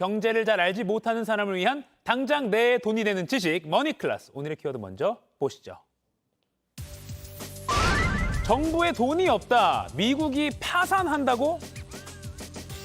경제를 잘 알지 못하는 사람을 위한 당장 내 돈이 되는 지식 머니클래스. 오늘의 키워드 먼저 보시죠. 정부에 돈이 없다. 미국이 파산한다고?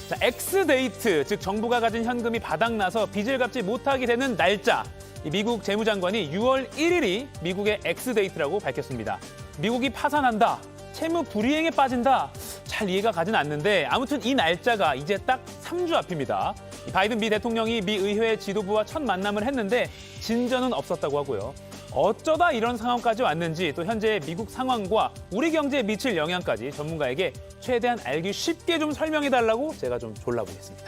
자, 엑스데이트, 즉 정부가 가진 현금이 바닥나서 빚을 갚지 못하게 되는 날짜. 이 미국 재무장관이 6월 1일이 미국의 엑스데이트라고 밝혔습니다. 미국이 파산한다. 채무 불이행에 빠진다. 잘 이해가 가진 않는데 아무튼 이 날짜가 이제 딱 3주 앞입니다. 바이든 미 대통령이 미 의회 지도부와 첫 만남을 했는데 진전은 없었다고 하고요. 어쩌다 이런 상황까지 왔는지 또 현재의 미국 상황과 우리 경제에 미칠 영향까지 전문가에게 최대한 알기 쉽게 좀 설명해달라고 제가 좀 졸라보겠습니다.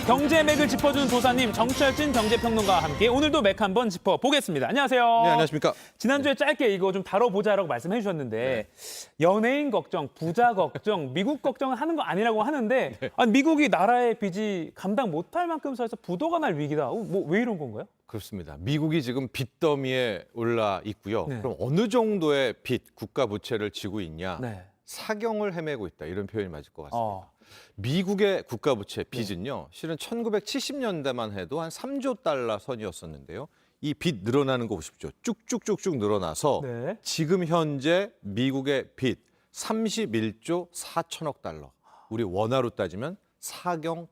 경제 맥을 짚어주는 도사님 정철진 경제평론가와 함께 오늘도 맥 한번 짚어보겠습니다. 안녕하세요. 네, 안녕하십니까. 지난주에 짧게 이거 좀 다뤄보자라고 말씀해 주셨는데 연예인 걱정, 부자 걱정, 미국 걱정을 하는 거 아니라고 하는데 아니, 미국이 나라의 빚이 감당 못할 만큼 서서 부도가 날 위기다. 왜 이런 건가요? 그렇습니다. 미국이 지금 빚더미에 올라 있고요. 네. 그럼 어느 정도의 빚, 국가 부채를 지고 있냐? 네. 사경을 헤매고 있다. 이런 표현이 맞을 것 같습니다. 미국의 국가 부채 빚은요. 실은 1970년대만 해도 한 3조 달러 선이었었는데요. 이 빚 늘어나는 거 보십시오. 쭉쭉쭉쭉 늘어나서 네. 지금 현재 미국의 빚 31조 4천억 달러. 우리 원화로 따지면 사경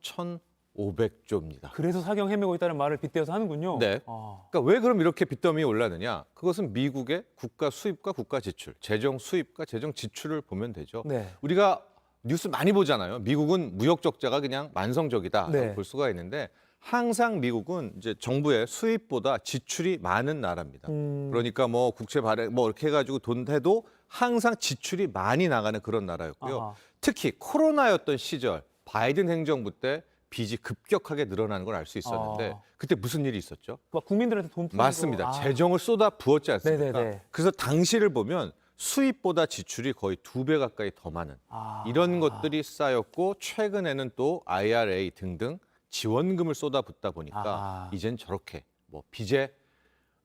1,500조입니다. 그래서 사경 헤매고 있다는 말을 빗대어서 하는군요. 네. 그러니까 왜 그럼 이렇게 빚더미에 올랐느냐? 그것은 미국의 국가 수입과 국가 지출, 재정 수입과 재정 지출을 보면 되죠. 네. 우리가 뉴스 많이 보잖아요. 미국은 무역 적자가 그냥 만성적이다 네. 볼 수가 있는데 항상 미국은 이제 정부의 수입보다 지출이 많은 나라입니다. 그러니까 뭐 국채 발행 뭐 이렇게 해가지고 돈 해도 항상 지출이 많이 나가는 그런 나라였고요. 아하. 특히 코로나였던 시절 바이든 행정부 때 빚이 급격하게 늘어나는 걸 알 수 있었는데 그때 무슨 일이 있었죠? 막 국민들한테 돈 풀고. 맞습니다. 재정을 쏟아 부었지 않습니까? 네네네. 그래서 당시를 보면 수입보다 지출이 거의 2배 가까이 더 많은 이런 것들이 쌓였고 최근에는 또 IRA 등등 지원금을 쏟아붓다 보니까 이젠 저렇게 뭐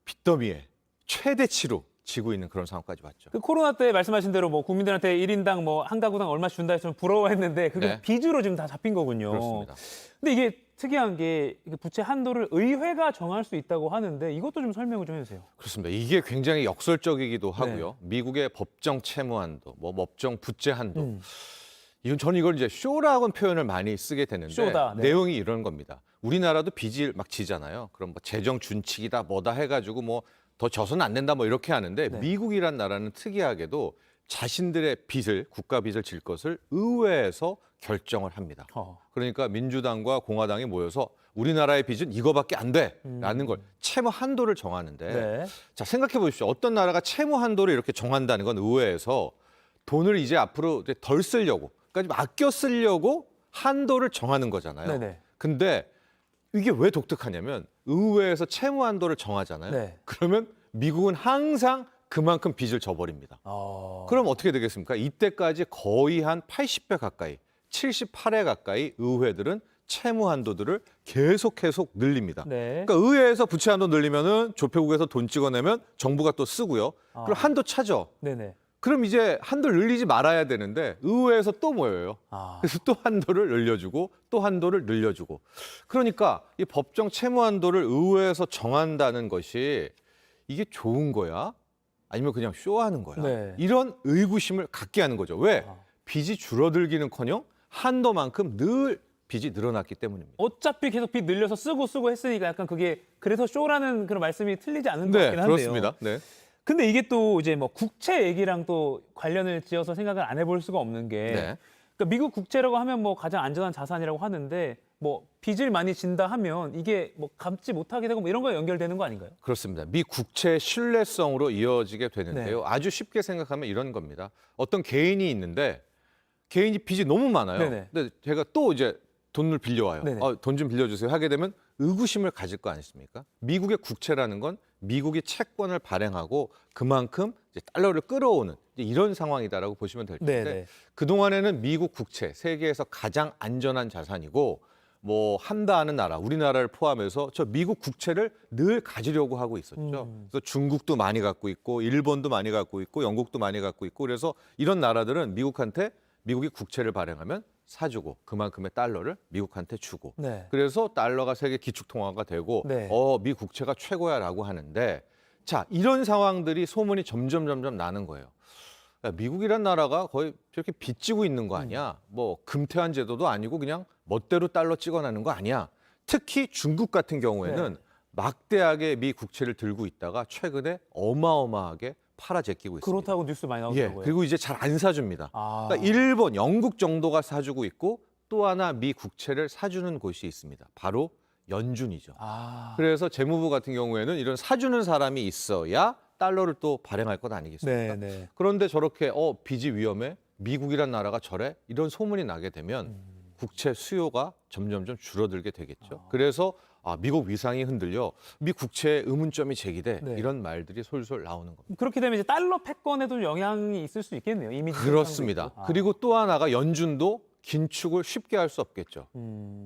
빚더미에 최대치로 지고 있는 그런 상황까지 왔죠. 그 코로나 때 말씀하신 대로 뭐 국민들한테 1인당 뭐 한 가구당 얼마씩 준다 했으면 부러워했는데 그게 네. 빚으로 지금 다 잡힌 거군요. 그렇습니다. 근데 이게 특이한 게 부채 한도를 의회가 정할 수 있다고 하는데 이것도 좀 설명을 좀 해주세요. 그렇습니다. 이게 굉장히 역설적이기도 네. 하고요. 미국의 법정 채무 한도, 뭐 법정 부채 한도. 저는 이걸 이제 쇼라고 표현을 많이 쓰게 되는데 쇼다, 네. 내용이 이런 겁니다. 우리나라도 빚을 막 지잖아요. 그럼 뭐 재정 준칙이다 뭐다 해가지고 뭐 더 져서는 안 된다 뭐 이렇게 하는데 네. 미국이란 나라는 특이하게도 자신들의 빚을 국가 빚을 질 것을 의회에서 결정을 합니다. 그러니까 민주당과 공화당이 모여서 우리나라의 빚은 이거밖에 안 돼라는 걸 채무 한도를 정하는데 네. 자 생각해 보십시오. 어떤 나라가 채무 한도를 이렇게 정한다는 건 의회에서 돈을 이제 앞으로 이제 덜 쓰려고 그러니까 좀 아껴 쓰려고 한도를 정하는 거잖아요. 네네. 근데 이게 왜 독특하냐면 의회에서 채무 한도를 정하잖아요. 네. 그러면 미국은 항상 그만큼 빚을 져버립니다. 그럼 어떻게 되겠습니까? 이때까지 거의 한 80배 가까이, 78회 가까이 의회들은 채무 한도들을 계속 늘립니다. 네. 그러니까 의회에서 부채 한도 늘리면은 조폐국에서 돈 찍어내면 정부가 또 쓰고요. 그럼 한도 차죠. 네네. 그럼 이제 한도를 늘리지 말아야 되는데 의회에서 또 모여요. 그래서 또 한도를 늘려주고 또 한도를 늘려주고. 그러니까 이 법정 채무 한도를 의회에서 정한다는 것이 이게 좋은 거야? 아니면 그냥 쇼하는 거야? 네. 이런 의구심을 갖게 하는 거죠. 왜? 빚이 줄어들기는커녕 한도만큼 늘 빚이 늘어났기 때문입니다. 어차피 계속 빚 늘려서 쓰고 했으니까 약간 그게 그래서 쇼라는 그런 말씀이 틀리지 않은 것 네, 같긴 한데요. 그렇습니다. 네. 근데 이게 또 이제 뭐 국채 얘기랑 또 관련을 지어서 생각을 안 해볼 수가 없는 게 네. 그러니까 미국 국채라고 하면 뭐 가장 안전한 자산이라고 하는데 뭐 빚을 많이 진다 하면 이게 뭐 갚지 못하게 되고 뭐 이런 거에 연결되는 거 아닌가요? 그렇습니다. 미 국채 신뢰성으로 이어지게 되는데요. 네. 아주 쉽게 생각하면 이런 겁니다. 어떤 개인이 있는데 개인이 빚이 너무 많아요. 네네. 근데 제가 또 이제 돈을 빌려와요. 네네. 돈 좀 빌려주세요 하게 되면 의구심을 가질 거 아니십니까? 미국의 국채라는 건 미국이 채권을 발행하고 그만큼 이제 달러를 끌어오는 이런 상황이다라고 보시면 될 텐데 네네. 그동안에는 미국 국채 세계에서 가장 안전한 자산이고 뭐 한다 하는 나라, 우리나라를 포함해서 저 미국 국채를 늘 가지려고 하고 있었죠. 그래서 중국도 많이 갖고 있고 일본도 많이 갖고 있고 영국도 많이 갖고 있고 그래서 이런 나라들은 미국한테 미국이 국채를 발행하면 사주고 그만큼의 달러를 미국한테 주고 네. 그래서 달러가 세계 기축통화가 되고 네. 미 국채가 최고야라고 하는데 자 이런 상황들이 소문이 점점 나는 거예요. 야, 미국이란 나라가 거의 저렇게 빚지고 있는 거 아니야? 뭐 금태환 제도도 아니고 그냥 멋대로 달러 찍어내는 거 아니야? 특히 중국 같은 경우에는 네. 막대하게 미 국채를 들고 있다가 최근에 어마어마하게 팔아 제끼고 있습니다. 그렇다고 뉴스 많이 예, 나오더라고요. 그리고 이제 잘 안 사줍니다. 아. 그러니까 일본, 영국 정도가 사주고 있고 또 하나 미 국채를 사주는 곳이 있습니다. 바로 연준이죠. 아. 그래서 재무부 같은 경우에는 이런 사주는 사람이 있어야 달러를 또 발행할 것 아니겠습니까? 네. 그런데 저렇게 빚이 위험해? 미국이란 나라가 저래? 이런 소문이 나게 되면 국채 수요가 점점 줄어들게 되겠죠. 그래서 미국 위상이 흔들려 미 국채에 의문점이 제기돼 네. 이런 말들이 솔솔 나오는 겁니다. 그렇게 되면 이제 달러 패권에도 영향이 있을 수 있겠네요. 이미지 그렇습니다. 상도 있고. 그리고 또 하나가 연준도 긴축을 쉽게 할 수 없겠죠.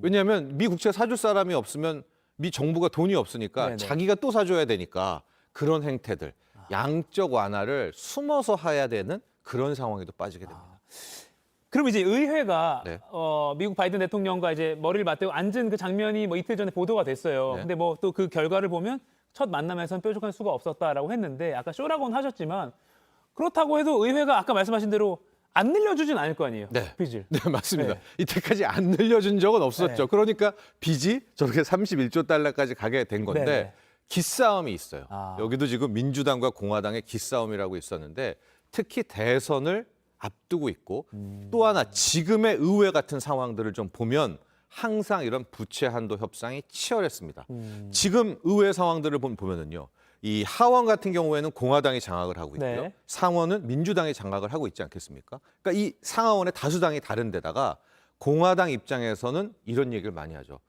왜냐하면 미 국채 사줄 사람이 없으면 미 정부가 돈이 없으니까 네네. 자기가 또 사줘야 되니까 그런 행태들, 양적 완화를 숨어서 해야 되는 그런 상황에도 빠지게 됩니다. 그럼 이제 의회가 네. 미국 바이든 대통령과 이제 머리를 맞대고 앉은 그 장면이 뭐 이틀 전에 보도가 됐어요. 네. 근데 뭐 또 그 결과를 보면 첫 만남에서는 뾰족한 수가 없었다라고 했는데 아까 쇼라고는 하셨지만 그렇다고 해도 의회가 아까 말씀하신 대로 안 늘려주진 않을 거 아니에요. 네. 빚을. 네, 맞습니다. 네. 이때까지 안 늘려준 적은 없었죠. 네. 그러니까 빚이 저렇게 31조 달러까지 가게 된 건데 네네. 기싸움이 있어요. 아. 여기도 지금 민주당과 공화당의 기싸움이라고 있었는데 특히 대선을 앞두고 있고 또 하나 지금의 의회 같은 상황들을 좀 보면 항상 이런 부채 한도 협상이 치열했습니다. 지금 의회 상황들을 보면은요. 이 하원 같은 경우에는 공화당이 장악을 하고 있고요. 네. 상원은 민주당이 장악을 하고 있지 않겠습니까? 그러니까 이 상하원의 다수당이 다른 데다가 공화당 입장에서는 이런 얘기를 많이 하죠.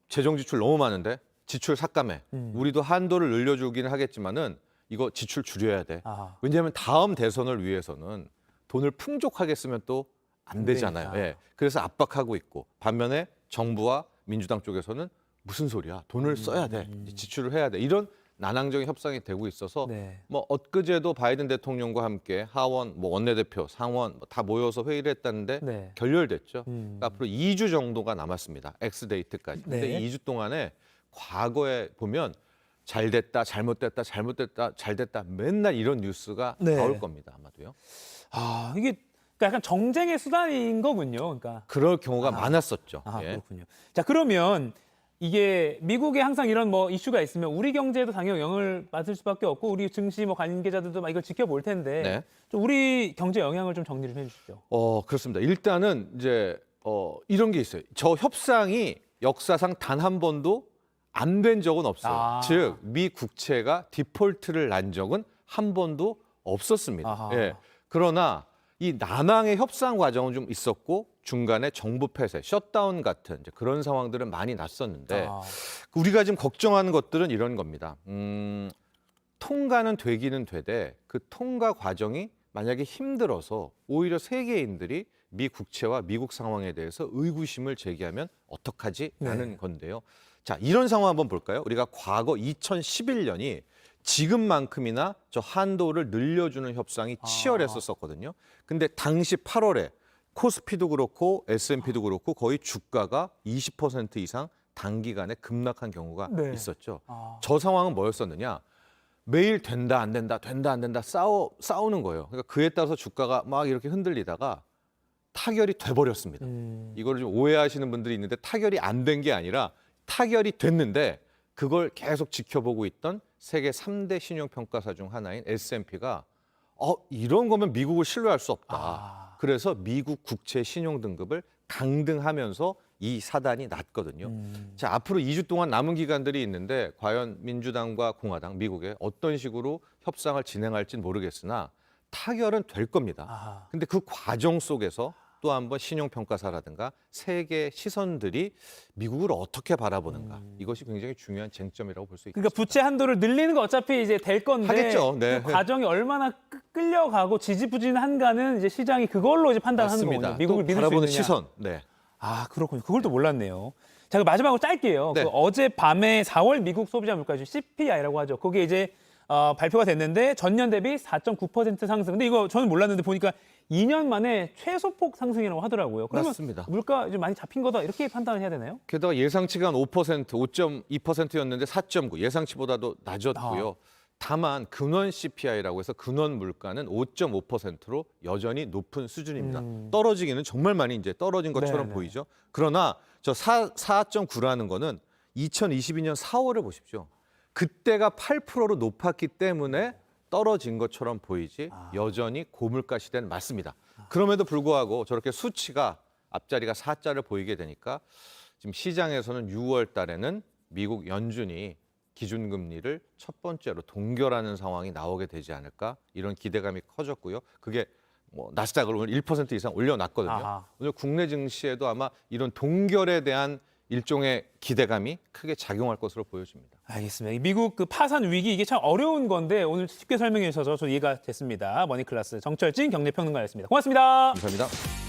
재정 지출 너무 많은데 지출 삭감해. 우리도 한도를 늘려주기는 하겠지만은 이거 지출 줄여야 돼. 아. 왜냐하면 다음 대선을 위해서는 돈을 풍족하게 쓰면 또 안 되잖아요. 되니까. 예. 그래서 압박하고 있고 반면에 정부와 민주당 쪽에서는 무슨 소리야? 돈을 써야 돼. 지출을 해야 돼. 이런 난항적인 협상이 되고 있어서 네. 뭐 엊그제도 바이든 대통령과 함께 하원, 뭐 원내대표, 상원 다 모여서 회의를 했다는데 네. 결렬됐죠. 그러니까 앞으로 2주 정도가 남았습니다. 엑스데이트까지. 근데 네. 이 2주 동안에 과거에 보면 잘 됐다, 잘못됐다, 잘못됐다, 잘 됐다 맨날 이런 뉴스가 네. 나올 겁니다. 아마도요. 이게 그러니까 약간 정쟁의 수단인 거군요. 그러니까. 그럴 경우가 많았었죠. 예. 그렇군요. 자, 그러면 이게 미국에 항상 이런 뭐 이슈가 있으면 우리 경제에도 당연히 영향을 받을 수밖에 없고 우리 증시 뭐 관계자들도 막 이걸 지켜볼 텐데 네. 좀 우리 경제 영향을 좀 정리를 해주시죠. 그렇습니다. 일단은 이제 이런 게 있어요. 저 협상이 역사상 단 한 번도 안 된 적은 없어요. 즉, 미 국채가 디폴트를 난 적은 한 번도 없었습니다. 아하. 예. 그러나 이 난항의 협상 과정은 좀 있었고 중간에 정부 폐쇄, 셧다운 같은 이제 그런 상황들은 많이 났었는데 우리가 지금 걱정하는 것들은 이런 겁니다. 통과는 되기는 되되 그 통과 과정이 만약에 힘들어서 오히려 세계인들이 미 국채와 미국 상황에 대해서 의구심을 제기하면 어떡하지? 라는 건데요. 자, 이런 상황 한번 볼까요? 우리가 과거 2011년이 지금만큼이나 저 한도를 늘려주는 협상이 치열했었거든요. 근데 당시 8월에 코스피도 그렇고 S&P도 그렇고 거의 주가가 20% 이상 단기간에 급락한 경우가 네. 있었죠. 저 상황은 뭐였었느냐? 매일 된다 안 된다 된다 안 된다 싸우는 거예요. 그러니까 그에 따라서 주가가 막 이렇게 흔들리다가 타결이 돼버렸습니다. 이거를 좀 오해하시는 분들이 있는데 타결이 안 된 게 아니라 타결이 됐는데 그걸 계속 지켜보고 있던 세계 3대 신용평가사 중 하나인 S&P가 이런 거면 미국을 신뢰할 수 없다. 그래서 미국 국채 신용 등급을 강등하면서 이 사단이 났거든요. 자, 앞으로 2주 동안 남은 기간들이 있는데 과연 민주당과 공화당, 미국에 어떤 식으로 협상을 진행할지는 모르겠으나 타결은 될 겁니다. 근데 그 과정 속에서 또 한 번 신용평가사라든가 세계 시선들이 미국을 어떻게 바라보는가 이것이 굉장히 중요한 쟁점이라고 볼 수 있습니다. 그러니까 부채 한도를 늘리는 거 어차피 이제 될 건데 하겠죠. 네. 그 과정이 얼마나 끌려가고 지지부진한가는 이제 시장이 그걸로 이제 판단하는 맞습니다. 거군요. 미국을 또 믿을 수 바라보는 있느냐. 시선. 네. 아, 그렇군요. 그걸 또 몰랐네요. 자, 그 마지막으로 짧게요. 네. 그 어젯밤에 4월 미국 소비자 물가지수 CPI라고 하죠. 그게 이제 발표가 됐는데 전년 대비 4.9% 상승. 근데 이거 저는 몰랐는데 보니까 2년 만에 최소폭 상승이라고 하더라고요. 그러면 맞습니다. 물가 좀 많이 잡힌 거다 이렇게 판단을 해야 되나요? 게다가 예상치가 한 5%, 5.2%였는데 4.9, 예상치보다도 낮았고요. 다만 근원 CPI라고 해서 근원 물가는 5.5%로 여전히 높은 수준입니다. 떨어지기는 정말 많이 이제 떨어진 것처럼 네네. 보이죠. 그러나 저 4.9라는 거는 2022년 4월을 보십시오. 그때가 8%로 높았기 때문에 떨어진 것처럼 보이지 여전히 고물가 시대는 맞습니다. 그럼에도 불구하고 저렇게 수치가 앞자리가 4자를 보이게 되니까 지금 시장에서는 6월 달에는 미국 연준이 기준금리를 첫 번째로 동결하는 상황이 나오게 되지 않을까 이런 기대감이 커졌고요. 그게 뭐 나스닥을 오늘 1% 이상 올려놨거든요. 아하. 오늘 국내 증시에도 아마 이런 동결에 대한 일종의 기대감이 크게 작용할 것으로 보여집니다. 알겠습니다. 이 미국 그 파산 위기 이게 참 어려운 건데 오늘 쉽게 설명해 주셔서 저 이해가 됐습니다. 머니클래스 정철진 경제평론가였습니다. 고맙습니다. 감사합니다.